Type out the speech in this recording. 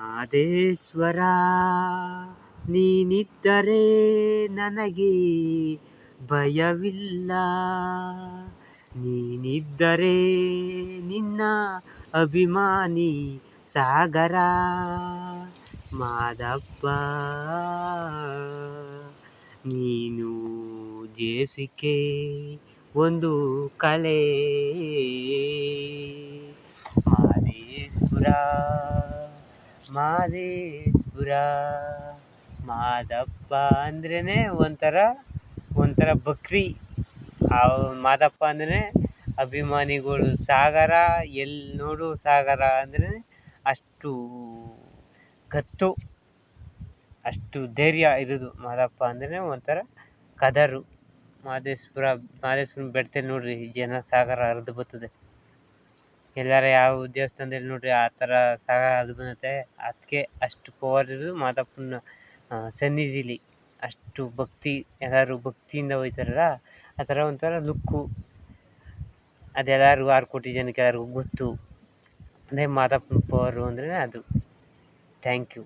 ಮಾದೇಶ್ವರ ನೀನಿದ್ದರೆ ನನಗೆ ಭಯವಿಲ್ಲ, ನೀನಿದ್ದರೆ ನಿನ್ನ ಅಭಿಮಾನಿ ಸಾಗರ ಮಾದಪ್ಪ. ನೀನು ಜೇಸಿಕೆ ಒಂದು ಕಲೆ ಮಾದೇಶ್ವರ ಮಾದೇಶ್ವರ. ಮಾದಪ್ಪ ಅಂದ್ರೇ ಒಂಥರ ಬಕ್ರಿ. ಆ ಮಾದಪ್ಪ ಅಂದ್ರೆ ಅಭಿಮಾನಿಗಳು ಸಾಗರ, ಎಲ್ಲಿ ನೋಡು ಸಾಗರ ಅಂದರೆ ಅಷ್ಟು ಗತ್ತು, ಅಷ್ಟು ಧೈರ್ಯ ಇರೋದು. ಮಾದಪ್ಪ ಅಂದ್ರೆ ಒಂಥರ ಕದರು. ಮಾದೇಶ್ವರನ ಬೆಟ್ಟದಲ್ಲಿ ನೋಡ್ರಿ ಜನ ಸಾಗರ ಹರಿದು ಬರ್ತದೆ. ಎಲ್ಲಾರ ಯಾವ ದೇವಸ್ಥಾನದಲ್ಲಿ ನೋಡ್ರಿ ಆ ಥರ ಸಾಗರ ಹರಿದು ಬಂದತೆ. ಅದಕ್ಕೆ ಅಷ್ಟು ಪವರ್ ಇರೋದು ಮಾದಪ್ಪನ ಸನ್ನಿಧಿಲಿ. ಅಷ್ಟು ಭಕ್ತಿ, ಎಲ್ಲರೂ ಭಕ್ತಿಯಿಂದ ಹೋಗ್ತಾರಲ್ಲ, ಆ ಥರ ಒಂಥರ ಲುಕ್ಕು. ಅದೆಲ್ಲರಿಗೂ 6 ಕೋಟಿ ಜನಕ್ಕೆ ಎಲ್ಲರಿಗೂ ಗೊತ್ತು. ಅದೇ ಮಾದಪ್ಪನ ಪವರು ಅಂದರೆ ಅದು. Thank you.